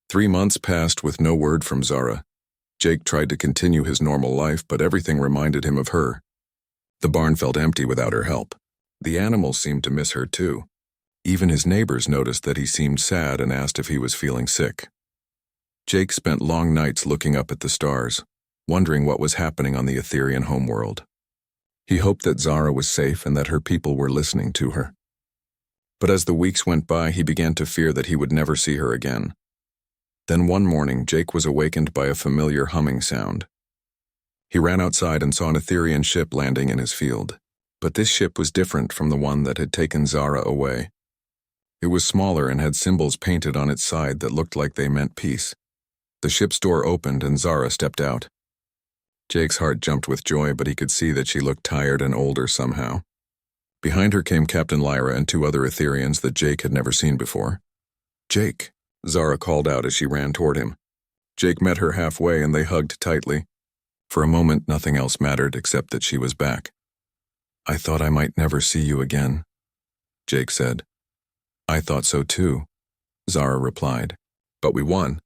3 months passed with no word from Zara. Jake tried to continue his normal life, but everything reminded him of her. The barn felt empty without her help. The animals seemed to miss her too. Even his neighbors noticed that he seemed sad and asked if he was feeling sick. Jake spent long nights looking up at the stars, wondering what was happening on the Etherian homeworld. He hoped that Zara was safe and that her people were listening to her. But as the weeks went by, he began to fear that he would never see her again. Then one morning, Jake was awakened by a familiar humming sound. He ran outside and saw an Etherian ship landing in his field. But this ship was different from the one that had taken Zara away. It was smaller and had symbols painted on its side that looked like they meant peace. The ship's door opened and Zara stepped out. Jake's heart jumped with joy, but he could see that she looked tired and older somehow. Behind her came Captain Lyra and 2 other Etherians that Jake had never seen before. "Jake," Zara called out as she ran toward him. Jake met her halfway and they hugged tightly. For a moment, nothing else mattered except that she was back. "I thought I might never see you again," Jake said. "I thought so too," Zara replied. "But we won.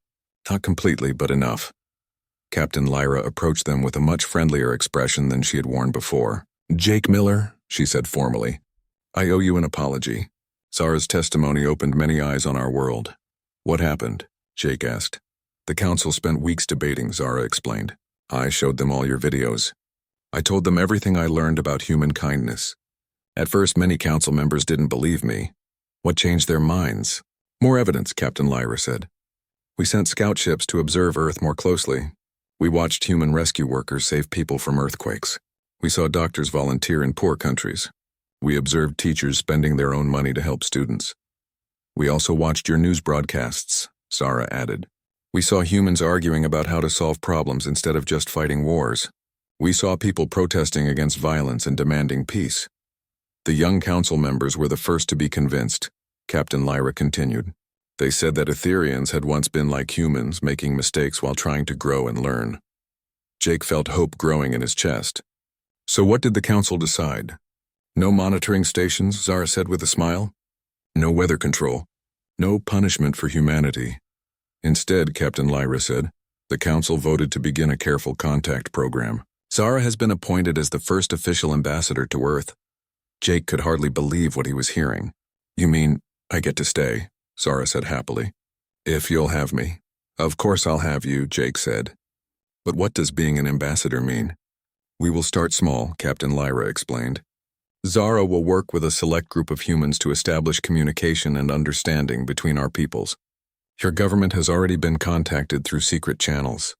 Not completely, but enough." Captain Lyra approached them with a much friendlier expression than she had worn before. "Jake Miller," she said formally, "I owe you an apology. Zara's testimony opened many eyes on our world." "What happened?" Jake asked. "The council spent weeks debating," Zara explained. "I showed them all your videos. I told them everything I learned about human kindness. At first, many council members didn't believe me. What changed their minds?" "More evidence," Captain Lyra said. "We sent scout ships to observe Earth more closely. We watched human rescue workers save people from earthquakes. We saw doctors volunteer in poor countries. We observed teachers spending their own money to help students. We also watched your news broadcasts," Zara added. "We saw humans arguing about how to solve problems instead of just fighting wars. We saw people protesting against violence and demanding peace. The young council members were the first to be convinced," Captain Lyra continued. "They said that Etherians had once been like humans, making mistakes while trying to grow and learn." Jake felt hope growing in his chest. "So what did the council decide?" "No monitoring stations," Zara said with a smile. "No weather control. No punishment for humanity. Instead," Captain Lyra said, "the council voted to begin a careful contact program. Zara has been appointed as the first official ambassador to Earth." Jake could hardly believe what he was hearing. "You mean, I get to stay?" Zara said happily. "If you'll have me." "Of course I'll have you," Jake said. "But what does being an ambassador mean?" "We will start small," Captain Lyra explained. "Zara will work with a select group of humans to establish communication and understanding between our peoples. Your government has already been contacted through secret channels.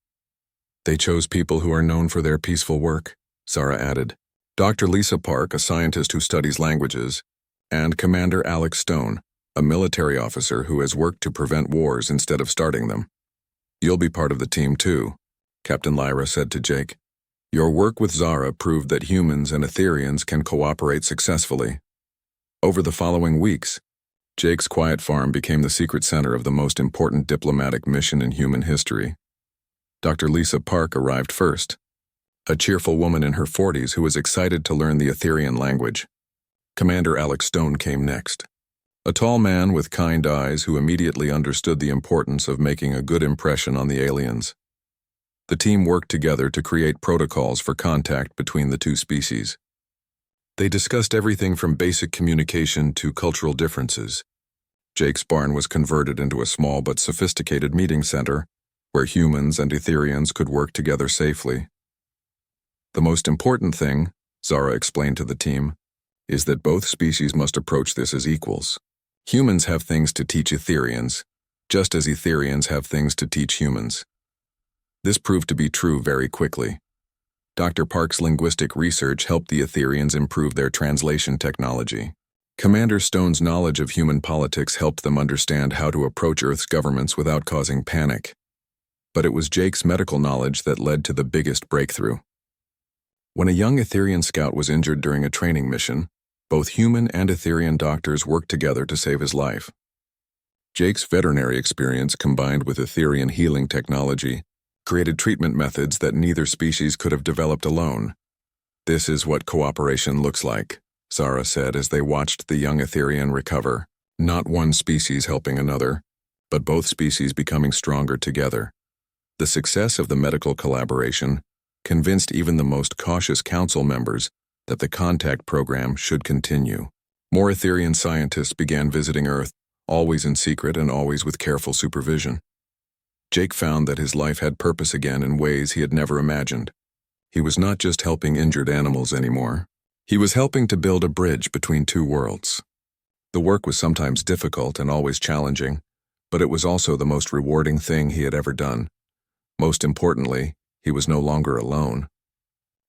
They chose people who are known for their peaceful work," Zara added. "Dr. Lisa Park, a scientist who studies languages, and Commander Alex Stone, a military officer who has worked to prevent wars instead of starting them. You'll be part of the team too," Captain Lyra said to Jake. "Your work with Zara proved that humans and Etherians can cooperate successfully." Over the following weeks, Jake's quiet farm became the secret center of the most important diplomatic mission in human history. Dr. Lisa Park arrived first, a cheerful woman in her 40s who was excited to learn the Etherian language. Commander Alex Stone came next, a tall man with kind eyes who immediately understood the importance of making a good impression on the aliens. The team worked together to create protocols for contact between the two species. They discussed everything from basic communication to cultural differences. Jake's barn was converted into a small but sophisticated meeting center where humans and Etherians could work together safely. "The most important thing," Zara explained to the team, "is that both species must approach this as equals. Humans have things to teach Etherians, just as Etherians have things to teach humans." This proved to be true very quickly. Dr. Park's linguistic research helped the Etherians improve their translation technology. Commander Stone's knowledge of human politics helped them understand how to approach Earth's governments without causing panic. But it was Jake's medical knowledge that led to the biggest breakthrough. When a young Etherian scout was injured during a training mission, both human and Etherian doctors worked together to save his life. Jake's veterinary experience combined with Etherian healing technology created treatment methods that neither species could have developed alone. "This is what cooperation looks like," Zara said as they watched the young Etherian recover. "Not one species helping another, but both species becoming stronger together. The success of the medical collaboration convinced even the most cautious council members that the contact program should continue. More Etherean scientists began visiting Earth, always in secret and always with careful supervision. Jake found that his life had purpose again in ways he had never imagined. He was not just helping injured animals anymore. He was helping to build a bridge between two worlds. The work was sometimes difficult and always challenging, but it was also the most rewarding thing he had ever done. Most importantly, he was no longer alone.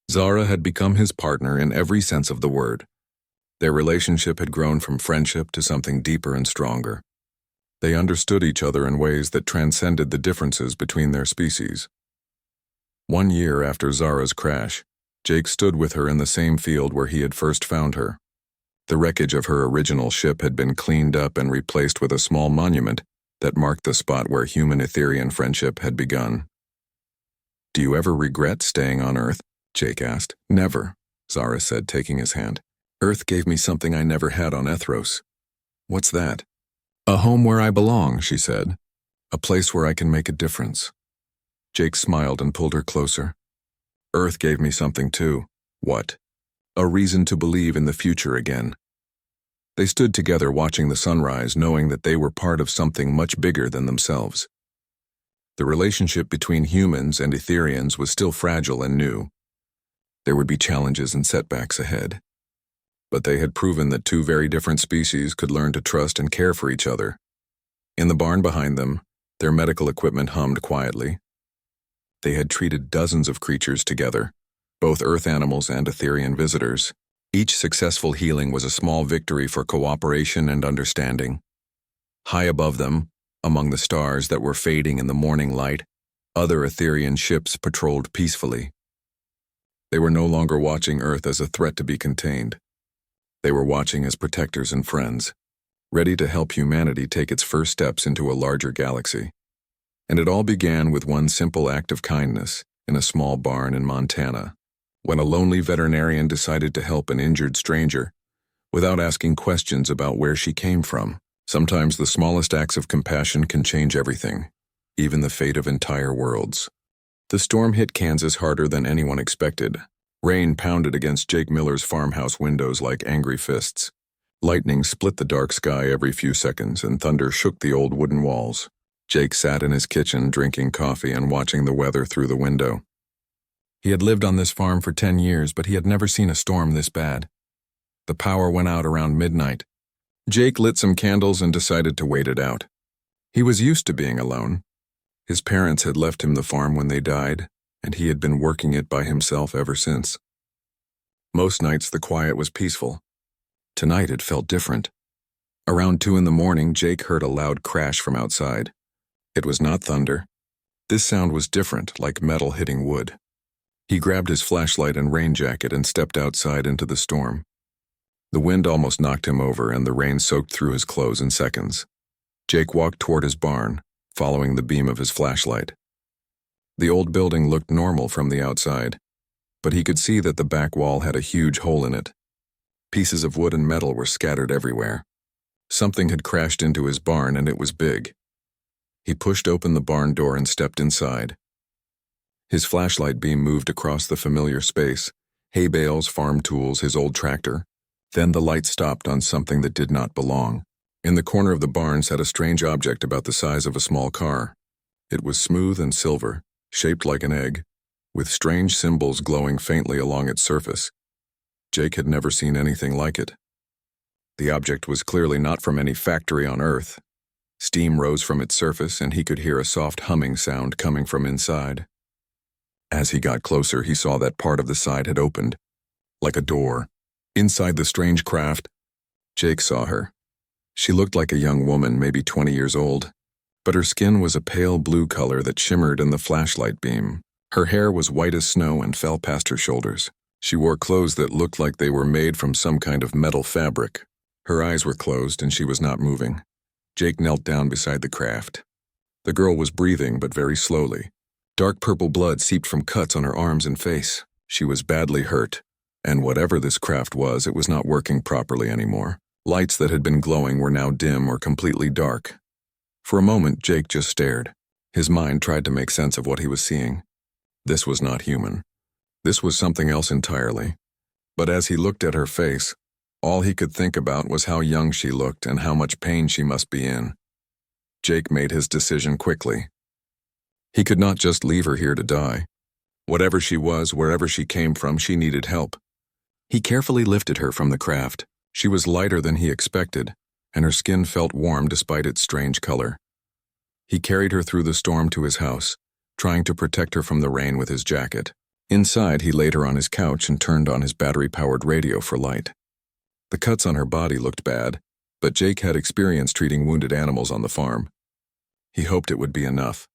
Zara had become his partner in every sense of the word. Their relationship had grown from friendship to something deeper and stronger. They understood each other in ways that transcended the differences between their species. 1 year after Zara's crash, Jake stood with her in the same field where he had first found her. The wreckage of her original ship had been cleaned up and replaced with a small monument that marked the spot where human-Etherean friendship had begun. "Do you ever regret staying on Earth?" Jake asked. "Never," Zara said, taking his hand. "Earth gave me something I never had on Ethros." "What's that?" "A home where I belong," she said. "A place where I can make a difference." Jake smiled and pulled her closer. "Earth gave me something too." "What?" "A reason to believe in the future again." They stood together watching the sunrise, knowing that they were part of something much bigger than themselves. The relationship between humans and Etherians was still fragile and new. There would be challenges and setbacks ahead. But they had proven that two very different species could learn to trust and care for each other. In the barn behind them, their medical equipment hummed quietly. They had treated dozens of creatures together, both Earth animals and Etherian visitors. Each successful healing was a small victory for cooperation and understanding. High above them, among the stars that were fading in the morning light, other Etherian ships patrolled peacefully. They were no longer watching Earth as a threat to be contained. They were watching as protectors and friends, ready to help humanity take its first steps into a larger galaxy. And it all began with one simple act of kindness in a small barn in Montana, when a lonely veterinarian decided to help an injured stranger without asking questions about where she came from. Sometimes the smallest acts of compassion can change everything, even the fate of entire worlds. The storm hit Kansas harder than anyone expected. Rain pounded against Jake Miller's farmhouse windows like angry fists. Lightning split the dark sky every few seconds, and thunder shook the old wooden walls. Jake sat in his kitchen drinking coffee and watching the weather through the window. He had lived on this farm for 10 years, but he had never seen a storm this bad. The power went out around midnight. Jake lit some candles and decided to wait it out. He was used to being alone. His parents had left him the farm when they died, and he had been working it by himself ever since. Most nights the quiet was peaceful. Tonight it felt different. Around 2 in the morning, Jake heard a loud crash from outside. It was not thunder. This sound was different, like metal hitting wood. He grabbed his flashlight and rain jacket and stepped outside into the storm. The wind almost knocked him over, and the rain soaked through his clothes in seconds. Jake walked toward his barn, following the beam of his flashlight. The old building looked normal from the outside, but he could see that the back wall had a huge hole in it. Pieces of wood and metal were scattered everywhere. Something had crashed into his barn, and it was big. He pushed open the barn door and stepped inside. His flashlight beam moved across the familiar space, hay bales, farm tools, his old tractor. Then the light stopped on something that did not belong. In the corner of the barn sat a strange object about the size of a small car. It was smooth and silver, shaped like an egg, with strange symbols glowing faintly along its surface. Jake had never seen anything like it. The object was clearly not from any factory on Earth. Steam rose from its surface, and he could hear a soft humming sound coming from inside. As he got closer, he saw that part of the side had opened, like a door. Inside the strange craft, Jake saw her. She looked like a young woman, maybe 20 years old, but her skin was a pale blue color that shimmered in the flashlight beam. Her hair was white as snow and fell past her shoulders. She wore clothes that looked like they were made from some kind of metal fabric. Her eyes were closed and she was not moving. Jake knelt down beside the craft. The girl was breathing, but very slowly. Dark purple blood seeped from cuts on her arms and face. She was badly hurt, and whatever this craft was, it was not working properly anymore. Lights that had been glowing were now dim or completely dark. For a moment, Jake just stared. His mind tried to make sense of what he was seeing. This was not human. This was something else entirely. But as he looked at her face, all he could think about was how young she looked and how much pain she must be in. Jake made his decision quickly. He could not just leave her here to die. Whatever she was, wherever she came from, she needed help. He carefully lifted her from the craft. She was lighter than he expected, and her skin felt warm despite its strange color. He carried her through the storm to his house, trying to protect her from the rain with his jacket. Inside, he laid her on his couch and turned on his battery-powered radio for light. The cuts on her body looked bad, but Jake had experience treating wounded animals on the farm. He hoped it would be enough.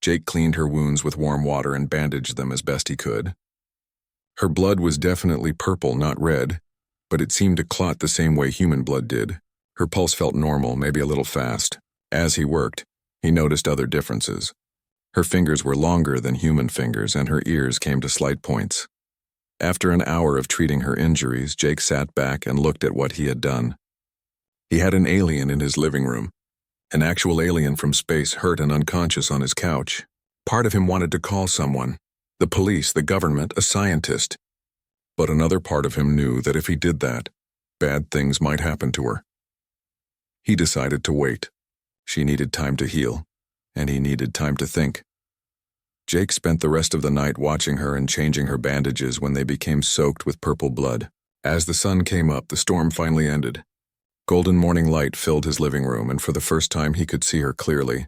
Jake cleaned her wounds with warm water and bandaged them as best he could. Her blood was definitely purple, not red, but it seemed to clot the same way human blood did. Her pulse felt normal, maybe a little fast. As he worked, he noticed other differences. Her fingers were longer than human fingers, and her ears came to slight points. After an hour of treating her injuries, Jake sat back and looked at what he had done. He had an alien in his living room. An actual alien from space, hurt and unconscious on his couch. Part of him wanted to call someone. The police, the government, a scientist. But another part of him knew that if he did that, bad things might happen to her. He decided to wait. She needed time to heal, and he needed time to think. Jake spent the rest of the night watching her and changing her bandages when they became soaked with purple blood. As the sun came up, the storm finally ended. Golden morning light filled his living room, and for the first time he could see her clearly.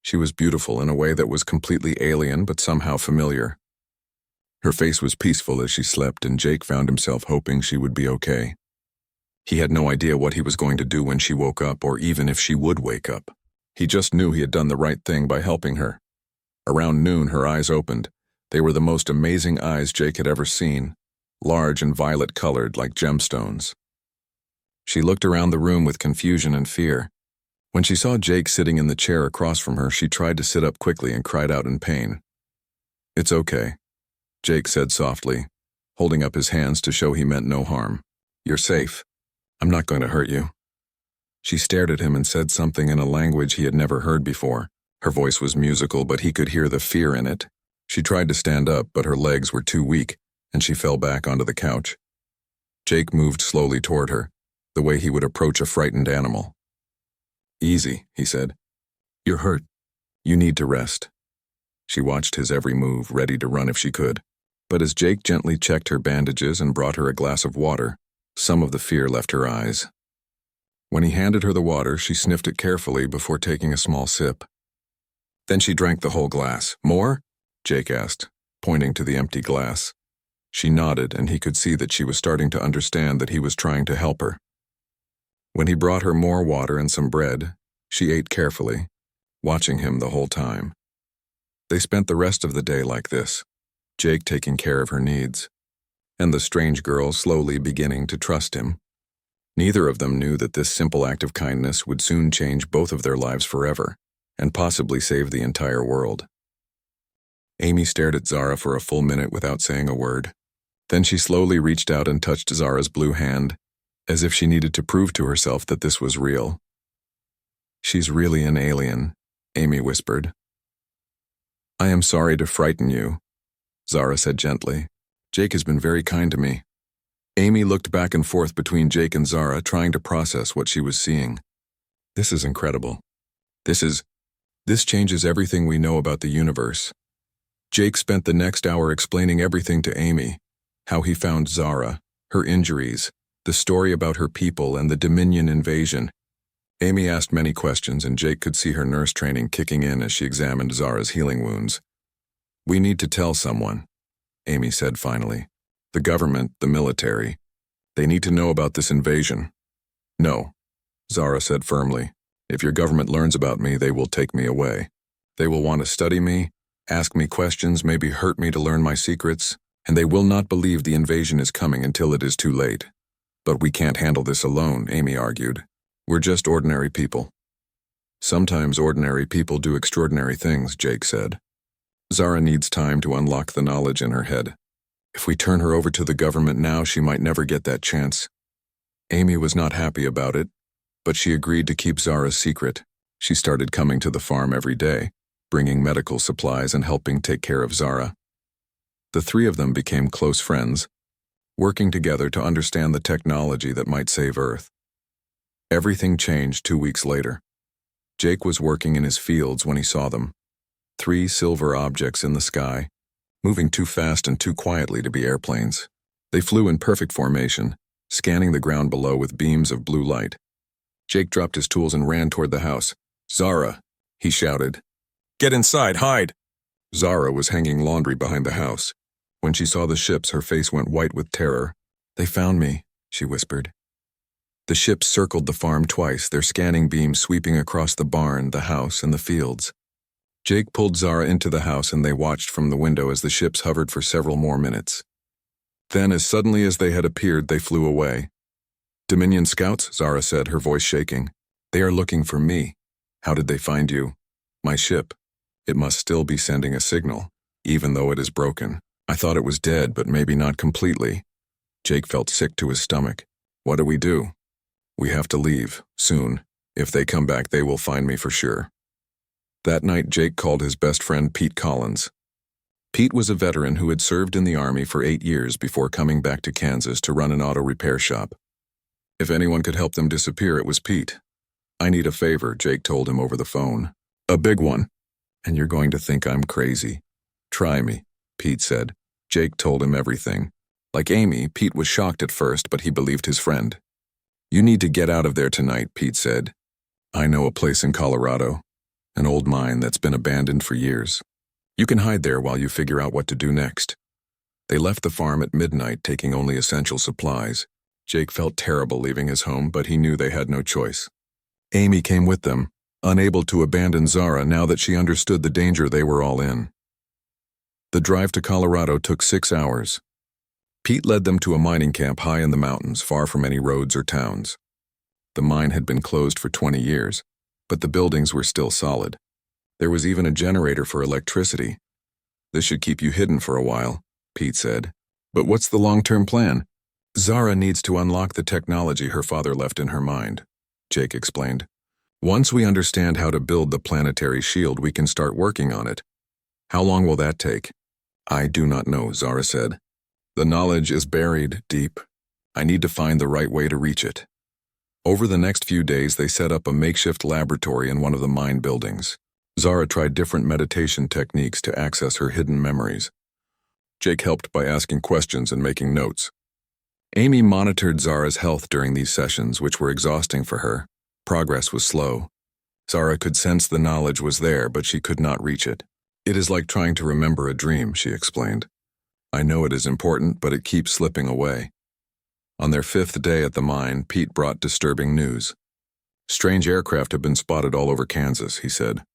She was beautiful in a way that was completely alien but somehow familiar. Her face was peaceful as she slept, and Jake found himself hoping she would be okay. He had no idea what he was going to do when she woke up, or even if she would wake up. He just knew he had done the right thing by helping her. Around noon, her eyes opened. They were the most amazing eyes Jake had ever seen, large and violet-colored like gemstones. She looked around the room with confusion and fear. When she saw Jake sitting in the chair across from her, she tried to sit up quickly and cried out in pain. "It's okay," Jake said softly, holding up his hands to show he meant no harm. "You're safe. I'm not going to hurt you." She stared at him and said something in a language he had never heard before. Her voice was musical, but he could hear the fear in it. She tried to stand up, but her legs were too weak, and she fell back onto the couch. Jake moved slowly toward her, the way he would approach a frightened animal. "Easy," he said. "You're hurt. You need to rest." She watched his every move, ready to run if she could. But as Jake gently checked her bandages and brought her a glass of water, some of the fear left her eyes. When he handed her the water, she sniffed it carefully before taking a small sip. Then she drank the whole glass. "More?" Jake asked, pointing to the empty glass. She nodded, and he could see that she was starting to understand that he was trying to help her. When he brought her more water and some bread, she ate carefully, watching him the whole time. They spent the rest of the day like this, Jake taking care of her needs, and the strange girl slowly beginning to trust him. Neither of them knew that this simple act of kindness would soon change both of their lives forever, and possibly save the entire world. Amy stared at Zara for a full minute without saying a word. Then she slowly reached out and touched Zara's blue hand, as if she needed to prove to herself that this was real. "She's really an alien," Amy whispered. "I am sorry to frighten you," Zara said gently. "Jake has been very kind to me." Amy looked back and forth between Jake and Zara, trying to process what she was seeing. "This is incredible. This changes everything we know about the universe." Jake spent the next hour explaining everything to Amy, how he found Zara, her injuries, the story about her people, and the Dominion invasion. Amy asked many questions, and Jake could see her nurse training kicking in as she examined Zara's healing wounds. "We need to tell someone," Amy said finally. "The government, the military. They need to know about this invasion." "No," Zara said firmly. "If your government learns about me, they will take me away. They will want to study me, ask me questions, maybe hurt me to learn my secrets, and they will not believe the invasion is coming until it is too late." "But we can't handle this alone," Amy argued. "We're just ordinary people." "Sometimes ordinary people do extraordinary things," Jake said. "Zara needs time to unlock the knowledge in her head. If we turn her over to the government now, she might never get that chance." Amy was not happy about it, but she agreed to keep Zara's secret. She started coming to the farm every day, bringing medical supplies and helping take care of Zara. The three of them became close friends, working together to understand the technology that might save Earth. Everything changed 2 weeks later. Jake was working in his fields when he saw them. 3 silver objects in the sky, moving too fast and too quietly to be airplanes. They flew in perfect formation, scanning the ground below with beams of blue light. Jake dropped his tools and ran toward the house. "Zara," he shouted. "Get inside, hide!" Zara was hanging laundry behind the house. When she saw the ships, her face went white with terror. "They found me," she whispered. The ships circled the farm twice, their scanning beams sweeping across the barn, the house, and the fields. Jake pulled Zara into the house and they watched from the window as the ships hovered for several more minutes. Then, as suddenly as they had appeared, they flew away. "Dominion scouts," Zara said, her voice shaking. "They are looking for me." "How did they find you?" "My ship. It must still be sending a signal, even though it is broken. I thought it was dead, but maybe not completely." Jake felt sick to his stomach. "What do we do?" "We have to leave, soon. If they come back, they will find me for sure." That night, Jake called his best friend Pete Collins. Pete was a veteran who had served in the Army for 8 years before coming back to Kansas to run an auto repair shop. If anyone could help them disappear, it was Pete. "I need a favor," Jake told him over the phone. "A big one. And you're going to think I'm crazy." "Try me," Pete said. Jake told him everything. Like Amy, Pete was shocked at first, but he believed his friend. "You need to get out of there tonight," Pete said. "I know a place in Colorado, an old mine that's been abandoned for years. You can hide there while you figure out what to do next." They left the farm at midnight, taking only essential supplies. Jake felt terrible leaving his home, but he knew they had no choice. Amy came with them, unable to abandon Zara now that she understood the danger they were all in. The drive to Colorado took 6 hours. Pete led them to a mining camp high in the mountains, far from any roads or towns. The mine had been closed for 20 years, but the buildings were still solid. There was even a generator for electricity. "This should keep you hidden for a while," Pete said. "But what's the long-term plan?" "Zara needs to unlock the technology her father left in her mind," Jake explained. "Once we understand how to build the planetary shield, we can start working on it." "How long will that take?" "I do not know," Zara said. "The knowledge is buried deep. I need to find the right way to reach it." Over the next few days, they set up a makeshift laboratory in one of the mine buildings. Zara tried different meditation techniques to access her hidden memories. Jake helped by asking questions and making notes. Amy monitored Zara's health during these sessions, which were exhausting for her. Progress was slow. Zara could sense the knowledge was there, but she could not reach it. "It is like trying to remember a dream," she explained. "I know it is important, but it keeps slipping away." On their 5th day at the mine, Pete brought disturbing news. "Strange aircraft have been spotted all over Kansas," he said.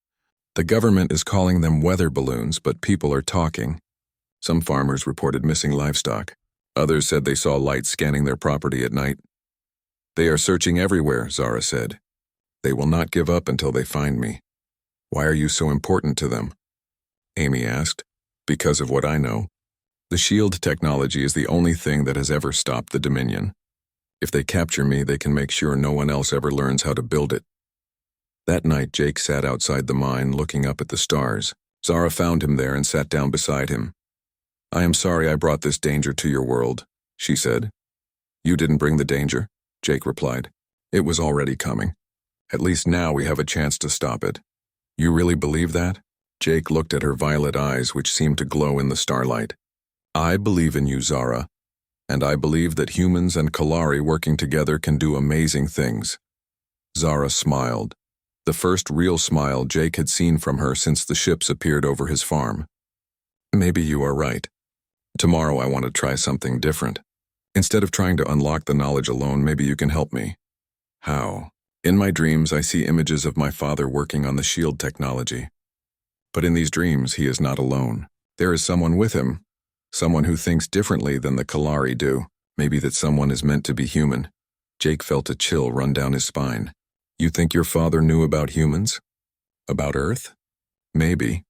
"The government is calling them weather balloons, but people are talking." Some farmers reported missing livestock. Others said they saw lights scanning their property at night. "They are searching everywhere," Zara said. "They will not give up until they find me." "Why are you so important to them?" Amy asked. "Because of what I know. The shield technology is the only thing that has ever stopped the Dominion. If they capture me, they can make sure no one else ever learns how to build it." That night, Jake sat outside the mine looking up at the stars. Zara found him there and sat down beside him. "I am sorry I brought this danger to your world," she said. "You didn't bring the danger," Jake replied. "It was already coming. At least now we have a chance to stop it." "You really believe that?" Jake looked at her violet eyes, which seemed to glow in the starlight. "I believe in you, Zara, and I believe that humans and Kalari working together can do amazing things." Zara smiled, the first real smile Jake had seen from her since the ships appeared over his farm. "Maybe you are right. Tomorrow I want to try something different. Instead of trying to unlock the knowledge alone, maybe you can help me." "How?" "In my dreams, I see images of my father working on the shield technology. But in these dreams, he is not alone. There is someone with him, someone who thinks differently than the Kalari do. Maybe that someone is meant to be human." Jake felt a chill run down his spine. "You think your father knew about humans? About Earth? Maybe.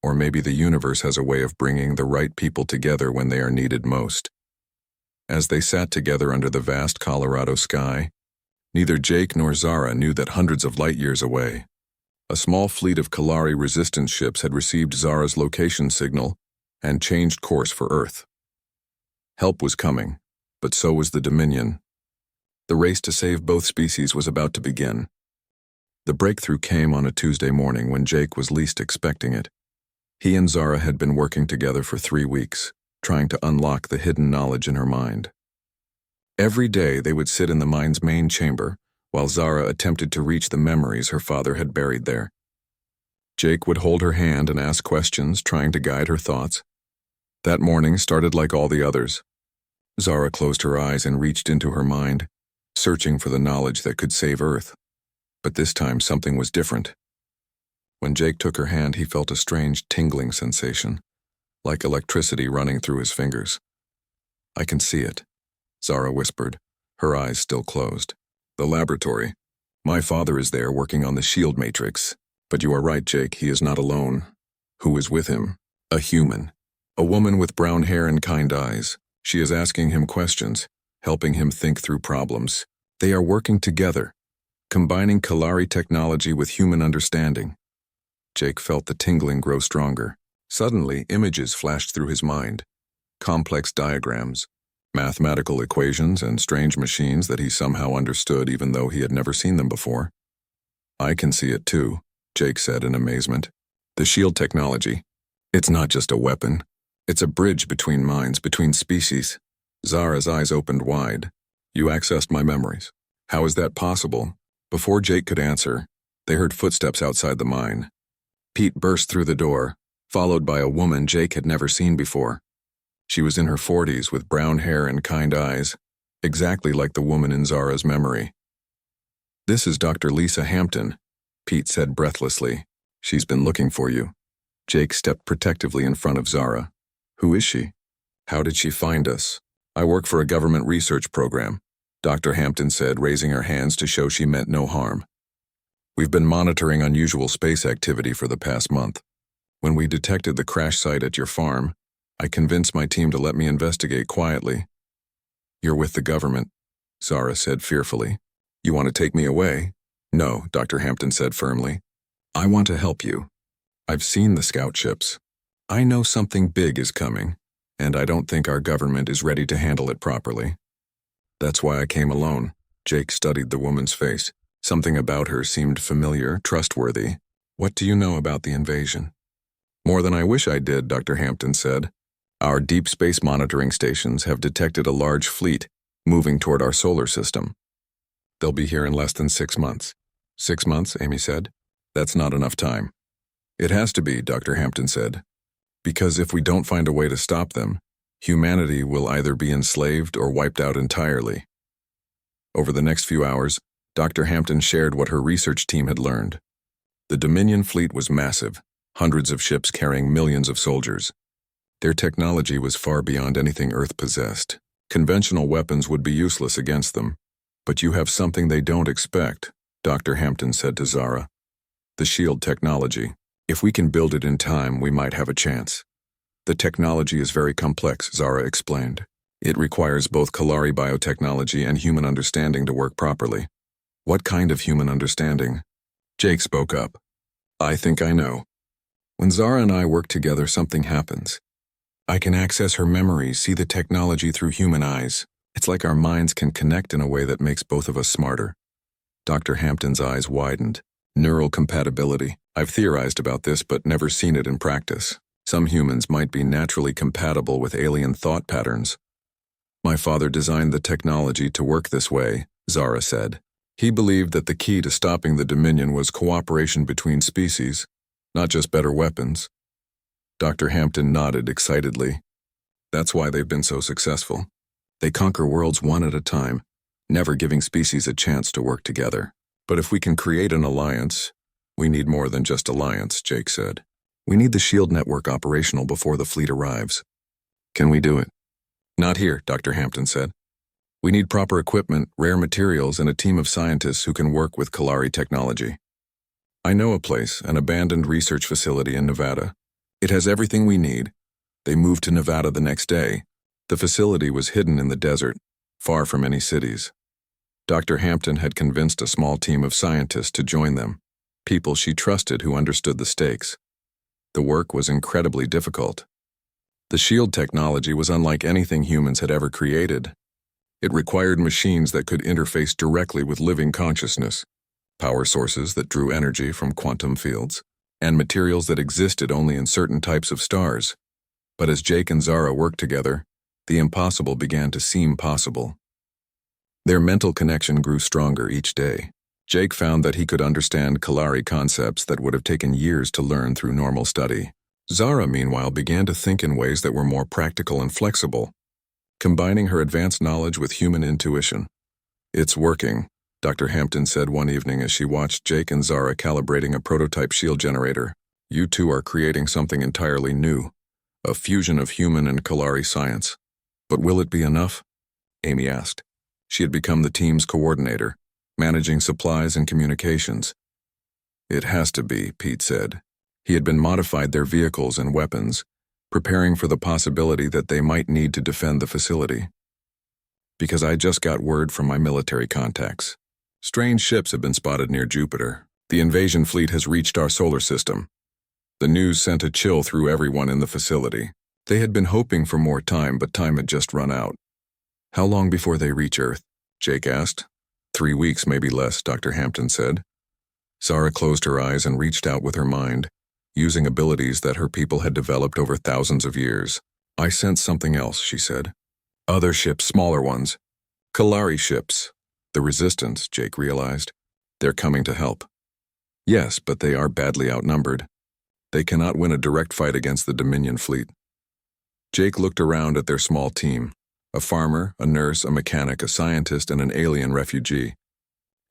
Or maybe the universe has a way of bringing the right people together when they are needed most." As they sat together under the vast Colorado sky, neither Jake nor Zara knew that hundreds of light years away, A small fleet of Kalari resistance ships had received Zara's location signal and changed course for Earth. Help was coming, but so was the Dominion. The race to save both species was about to begin. The breakthrough came on a Tuesday morning when Jake was least expecting it. He and Zara had been working together for 3 weeks, trying to unlock the hidden knowledge in her mind. Every day they would sit in the mind's main chamber, while Zara attempted to reach the memories her father had buried there. Jake would hold her hand and ask questions, trying to guide her thoughts. That morning started like all the others. Zara closed her eyes and reached into her mind, searching for the knowledge that could save Earth. But this time something was different. When Jake took her hand, he felt a strange tingling sensation, like electricity running through his fingers. "I can see it," Zara whispered, her eyes still closed. "The laboratory. My father is there working on the shield matrix. But you are right, Jake, he is not alone. Who is with him? A human. A woman with brown hair and kind eyes. She is asking him questions, helping him think through problems. They are working together, combining Kalari technology with human understanding." Jake felt the tingling grow stronger. Suddenly, images flashed through his mind. Complex diagrams, mathematical equations, and strange machines that he somehow understood even though he had never seen them before. "I can see it too," Jake said in amazement. "The shield technology. It's not just a weapon. It's a bridge between minds, between species." Zara's eyes opened wide. "You accessed my memories. How is that possible?" Before Jake could answer, they heard footsteps outside the mine. Pete burst through the door, followed by a woman Jake had never seen before. She was in her 40s with brown hair and kind eyes, exactly like the woman in Zara's memory. "This is Dr. Lisa Hampton," Pete said breathlessly. "She's been looking for you." Jake stepped protectively in front of Zara. "Who is she? How did she find us?" "I work for a government research program," Dr. Hampton said, raising her hands to show she meant no harm. "We've been monitoring unusual space activity for the past month. When we detected the crash site at your farm, I convinced my team to let me investigate quietly." "You're with the government," Zara said fearfully. "You want to take me away?" "No," Dr. Hampton said firmly. "I want to help you. I've seen the scout ships. I know something big is coming, and I don't think our government is ready to handle it properly. That's why I came alone." Jake studied the woman's face. Something about her seemed familiar, trustworthy. "What do you know about the invasion?" "More than I wish I did," Dr. Hampton said. "Our deep space monitoring stations have detected a large fleet moving toward our solar system. They'll be here in less than 6 months. 6 months, Amy said. "That's not enough time." "It has to be," Dr. Hampton said. "Because if we don't find a way to stop them, humanity will either be enslaved or wiped out entirely." Over the next few hours, Dr. Hampton shared what her research team had learned. The Dominion fleet was massive, hundreds of ships carrying millions of soldiers. Their technology was far beyond anything Earth possessed. Conventional weapons would be useless against them. "But you have something they don't expect," Dr. Hampton said to Zara. "The shield technology. If we can build it in time, we might have a chance." "The technology is very complex," Zara explained. "It requires both Kalari biotechnology and human understanding to work properly." "What kind of human understanding?" Jake spoke up. "I think I know. When Zara and I work together, something happens. I can access her memories, see the technology through human eyes. It's like our minds can connect in a way that makes both of us smarter." Dr. Hampton's eyes widened. "Neural compatibility. I've theorized about this but never seen it in practice. Some humans might be naturally compatible with alien thought patterns." "My father designed the technology to work this way," Zara said. "He believed that the key to stopping the Dominion was cooperation between species, not just better weapons." Dr. Hampton nodded excitedly. "That's why they've been so successful. They conquer worlds one at a time, never giving species a chance to work together. But if we can create an alliance, we need more than just alliance," Jake said. "We need the shield network operational before the fleet arrives." "Can we do it?" "Not here," Dr. Hampton said. "We need proper equipment, rare materials, and a team of scientists who can work with Kalari technology. I know a place, an abandoned research facility in Nevada. It has everything we need." They moved to Nevada the next day. The facility was hidden in the desert, far from any cities. Dr. Hampton had convinced a small team of scientists to join them. people she trusted who understood the stakes. The work was incredibly difficult. The shield technology was unlike anything humans had ever created. It required machines that could interface directly with living consciousness, power sources that drew energy from quantum fields, and materials that existed only in certain types of stars. But as Jake and Zara worked together, the impossible began to seem possible. Their mental connection grew stronger each day. Jake found that he could understand Kalari concepts that would have taken years to learn through normal study. Zara, meanwhile, began to think in ways that were more practical and flexible, combining her advanced knowledge with human intuition. "It's working," Dr. Hampton said one evening as she watched Jake and Zara calibrating a prototype shield generator. "You two are creating something entirely new, a fusion of human and Kalari science. But will it be enough?" Amy asked. She had become the team's coordinator, managing supplies and communications. "It has to be," Pete said. He had been modified their vehicles and weapons, preparing for the possibility that they might need to defend the facility. "Because I just got word from my military contacts. Strange ships have been spotted near Jupiter. The invasion fleet has reached our solar system." The news sent a chill through everyone in the facility. They had been hoping for more time, but time had just run out. "How long before they reach Earth?" Jake asked. 3 weeks, maybe less," Dr. Hampton said. Zara closed her eyes and reached out with her mind, using abilities that her people had developed over thousands of years. "I sense something else," she said. "Other ships, smaller ones. Kalari ships. The Resistance," Jake realized. "They're coming to help." "Yes, but they are badly outnumbered. They cannot win a direct fight against the Dominion fleet." Jake looked around at their small team. A farmer, a nurse, a mechanic, a scientist, and an alien refugee.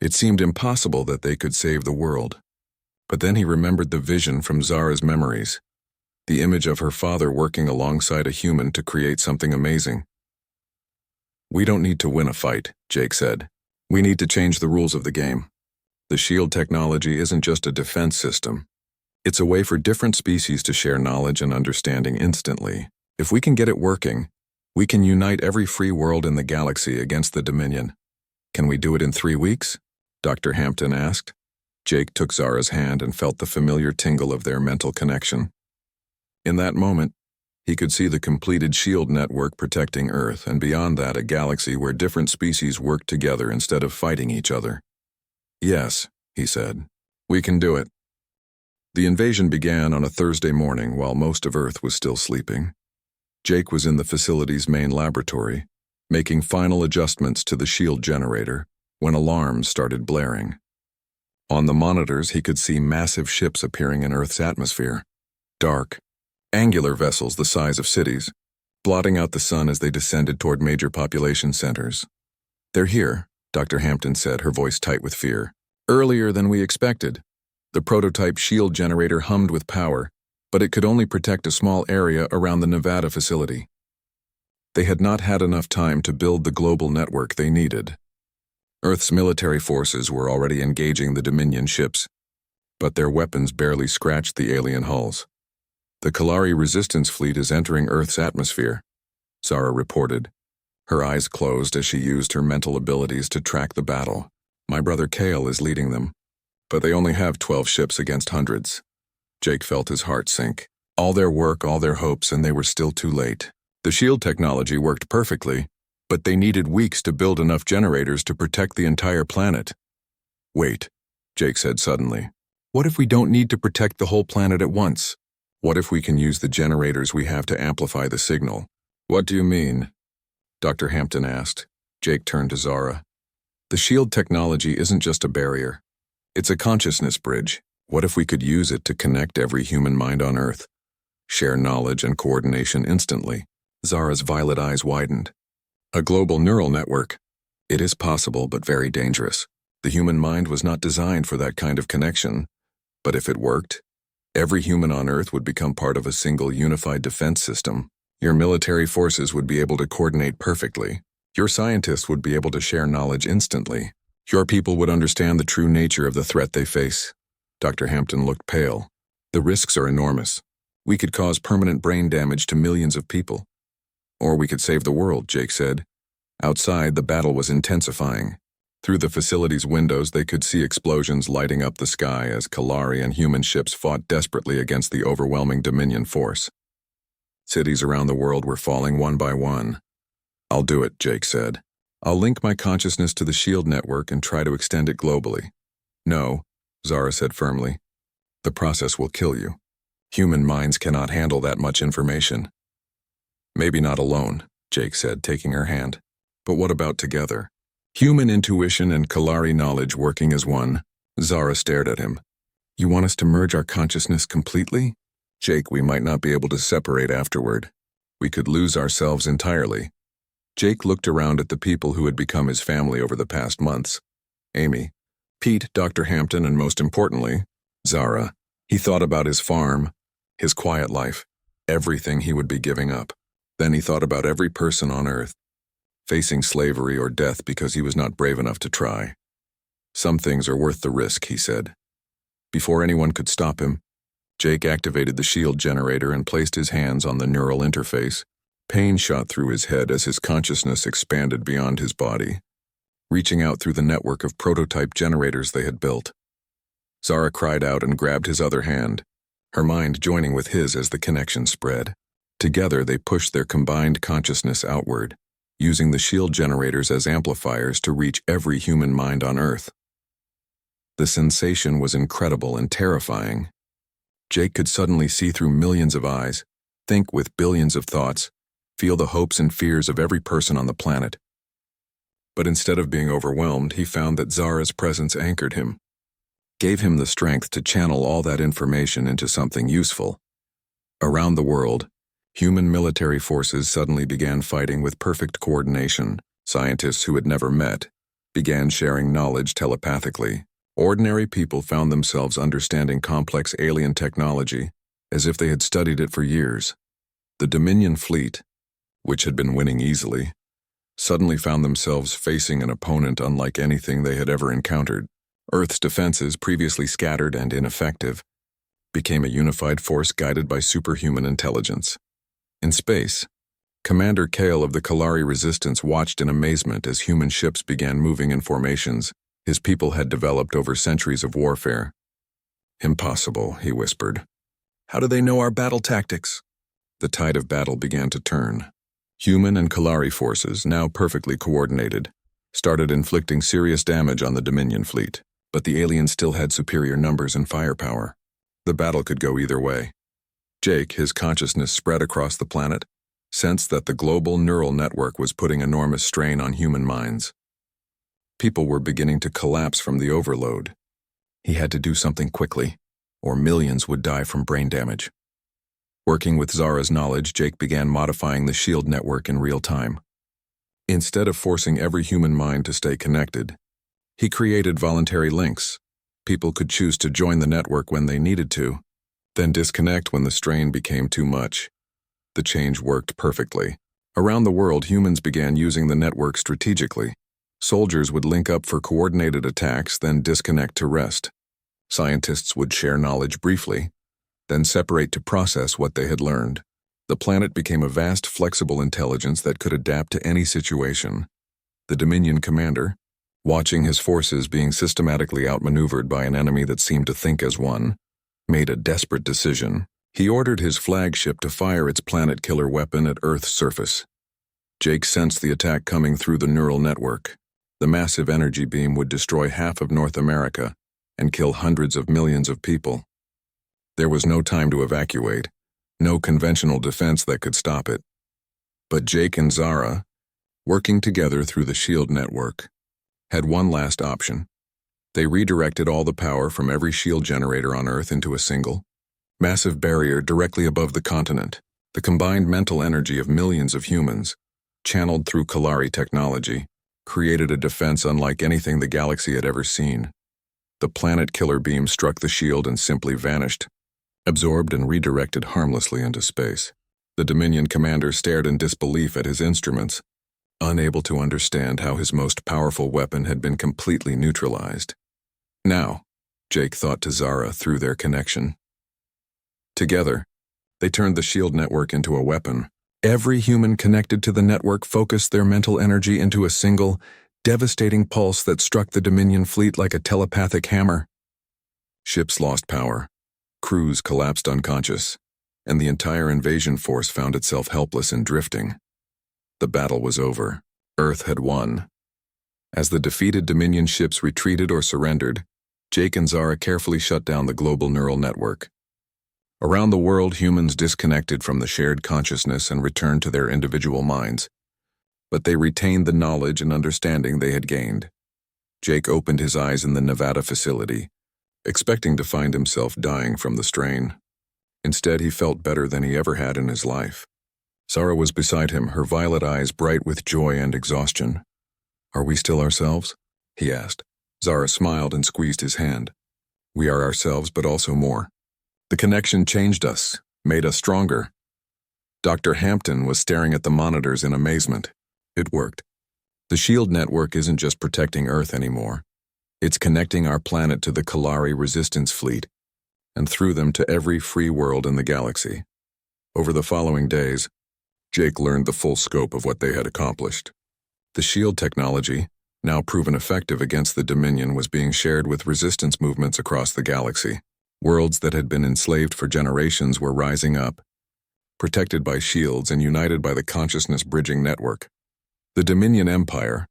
It seemed impossible that they could save the world. But then he remembered the vision from Zara's memories, the image of her father working alongside a human to create something amazing. "We don't need to win a fight," Jake said. "We need to change the rules of the game. The shield technology isn't just a defense system. It's a way for different species to share knowledge and understanding instantly. If we can get it working, we can unite every free world in the galaxy against the Dominion." "Can we do it in 3 weeks?" Dr. Hampton asked. Jake took Zara's hand and felt the familiar tingle of their mental connection. In that moment, he could see the completed shield network protecting Earth, and beyond that, a galaxy where different species worked together instead of fighting each other. "Yes," he said. "We can do it." The invasion began on a Thursday morning while most of Earth was still sleeping. Jake was in the facility's main laboratory, making final adjustments to the shield generator, when alarms started blaring. On the monitors, he could see massive ships appearing in Earth's atmosphere. Dark, angular vessels the size of cities, blotting out the sun as they descended toward major population centers. "They're here," Dr. Hampton said, her voice tight with fear. "Earlier than we expected." The prototype shield generator hummed with power, but it could only protect a small area around the Nevada facility. They had not had enough time to build the global network they needed. Earth's military forces were already engaging the Dominion ships, but their weapons barely scratched the alien hulls. "The Kalari resistance fleet is entering Earth's atmosphere," Zara reported. Her eyes closed as she used her mental abilities to track the battle. "My brother Kale is leading them, but they only have 12 ships against hundreds." Jake felt his heart sink. All their work, all their hopes, and they were still too late. The shield technology worked perfectly, but they needed weeks to build enough generators to protect the entire planet. "Wait," Jake said suddenly. "What if we don't need to protect the whole planet at once? What if we can use the generators we have to amplify the signal?" "What do you mean?" Dr. Hampton asked. Jake turned to Zara. "The shield technology isn't just a barrier. It's a consciousness bridge. What if we could use it to connect every human mind on Earth? Share knowledge and coordination instantly?" Zara's violet eyes widened. "A global neural network. It is possible, but very dangerous. The human mind was not designed for that kind of connection. But if it worked, every human on Earth would become part of a single unified defense system. Your military forces would be able to coordinate perfectly. Your scientists would be able to share knowledge instantly. Your people would understand the true nature of the threat they face." Dr. Hampton looked pale. "The risks are enormous. We could cause permanent brain damage to millions of people. Or we could save the world," Jake said. Outside, the battle was intensifying. Through the facility's windows, they could see explosions lighting up the sky as Kalari and human ships fought desperately against the overwhelming Dominion force. Cities around the world were falling one by one. "I'll do it," Jake said. "I'll link my consciousness to the SHIELD network and try to extend it globally." "No," Zara said firmly. "The process will kill you. Human minds cannot handle that much information." "Maybe not alone," Jake said, taking her hand. "But what about together? Human intuition and Kalari knowledge working as one." Zara stared at him. "You want us to merge our consciousness completely?" "Jake, we might not be able to separate afterward. We could lose ourselves entirely." Jake looked around at the people who had become his family over the past months. Amy, Pete, Dr. Hampton, and most importantly, Zara. He thought about his farm, his quiet life, everything he would be giving up. Then he thought about every person on Earth, facing slavery or death because he was not brave enough to try. "Some things are worth the risk," he said. Before anyone could stop him, Jake activated the shield generator and placed his hands on the neural interface. Pain shot through his head as his consciousness expanded beyond his body, reaching out through the network of prototype generators they had built. Zara cried out and grabbed his other hand, her mind joining with his as the connection spread. Together they pushed their combined consciousness outward, using the shield generators as amplifiers to reach every human mind on Earth. The sensation was incredible and terrifying. Jake could suddenly see through millions of eyes, think with billions of thoughts, feel the hopes and fears of every person on the planet. But instead of being overwhelmed, he found that Zara's presence anchored him, gave him the strength to channel all that information into something useful. Around the world, human military forces suddenly began fighting with perfect coordination. Scientists who had never met began sharing knowledge telepathically. Ordinary people found themselves understanding complex alien technology as if they had studied it for years. The Dominion fleet, which had been winning easily, suddenly found themselves facing an opponent unlike anything they had ever encountered. Earth's defenses, previously scattered and ineffective, became a unified force guided by superhuman intelligence. In space, Commander Kale of the Kalari Resistance watched in amazement as human ships began moving in formations his people had developed over centuries of warfare. "Impossible," he whispered. "How do they know our battle tactics?" The tide of battle began to turn. Human and Kalari forces, now perfectly coordinated, started inflicting serious damage on the Dominion fleet, but the aliens still had superior numbers and firepower. The battle could go either way. Jake, his consciousness spread across the planet, sensed that the global neural network was putting enormous strain on human minds. People were beginning to collapse from the overload. He had to do something quickly, or millions would die from brain damage. Working with Zara's knowledge, Jake began modifying the shield network in real time. Instead of forcing every human mind to stay connected, he created voluntary links. People could choose to join the network when they needed to, then disconnect when the strain became too much. The change worked perfectly. Around the world, humans began using the network strategically. Soldiers would link up for coordinated attacks, then disconnect to rest. Scientists would share knowledge briefly, then separate to process what they had learned. The planet became a vast, flexible intelligence that could adapt to any situation. The Dominion commander, watching his forces being systematically outmaneuvered by an enemy that seemed to think as one, made a desperate decision. He ordered his flagship to fire its planet-killer weapon at Earth's surface. Jake sensed the attack coming through the neural network. The massive energy beam would destroy half of North America and kill hundreds of millions of people. There was no time to evacuate, no conventional defense that could stop it. But Jake and Zara, working together through the shield network, had one last option. They redirected all the power from every shield generator on Earth into a single, massive barrier directly above the continent. The combined mental energy of millions of humans, channeled through Kalari technology, created a defense unlike anything the galaxy had ever seen. The planet-killer beam struck the shield and simply vanished, absorbed and redirected harmlessly into space. The Dominion commander stared in disbelief at his instruments, unable to understand how his most powerful weapon had been completely neutralized. Now, Jake thought to Zara through their connection. Together, they turned the shield network into a weapon. Every human connected to the network focused their mental energy into a single, devastating pulse that struck the Dominion fleet like a telepathic hammer. Ships lost power, crews collapsed unconscious, and the entire invasion force found itself helpless and drifting. The battle was over. Earth had won. As the defeated Dominion ships retreated or surrendered, Jake and Zara carefully shut down the global neural network. Around the world, humans disconnected from the shared consciousness and returned to their individual minds. But they retained the knowledge and understanding they had gained. Jake opened his eyes in the Nevada facility, expecting to find himself dying from the strain. Instead, he felt better than he ever had in his life. Zara was beside him, her violet eyes bright with joy and exhaustion. "Are we still ourselves?" he asked. Zara smiled and squeezed his hand. "We are ourselves, but also more. The connection changed us, made us stronger." Dr. Hampton was staring at the monitors in amazement. It worked. The SHIELD network isn't just protecting Earth anymore. It's connecting our planet to the Kalari resistance fleet, and through them to every free world in the galaxy. Over the following days, Jake learned the full scope of what they had accomplished. The SHIELD technology, now proven effective against the Dominion, was being shared with resistance movements across the galaxy. Worlds that had been enslaved for generations were rising up, protected by shields and united by the consciousness-bridging network. The Dominion Empire,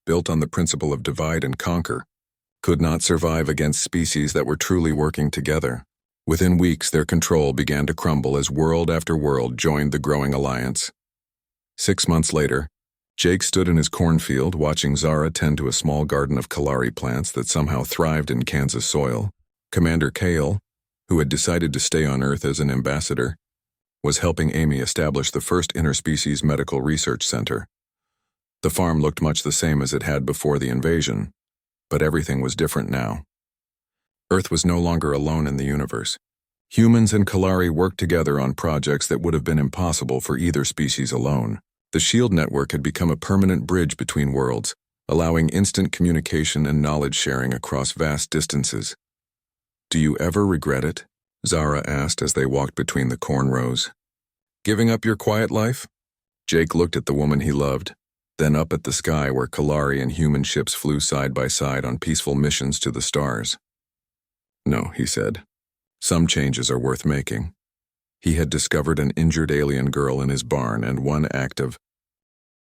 built on the principle of divide and conquer, could not survive against species that were truly working together. Within weeks, their control began to crumble as world after world joined the growing alliance. 6 months later, Jake stood in his cornfield watching Zara tend to a small garden of Kalari plants that somehow thrived in Kansas soil. Commander Kale, who had decided to stay on Earth as an ambassador, was helping Amy establish the first interspecies medical research center. The farm looked much the same as it had before the invasion, but everything was different now. Earth was no longer alone in the universe. Humans and Kalari worked together on projects that would have been impossible for either species alone. The SHIELD network had become a permanent bridge between worlds, allowing instant communication and knowledge sharing across vast distances. "Do you ever regret it?" Zara asked as they walked between the corn rows. "Giving up your quiet life?" Jake looked at the woman he loved, then up at the sky where Kalari and human ships flew side by side on peaceful missions to the stars. "No," he said. "Some changes are worth making." He had discovered an injured alien girl in his barn, and one act of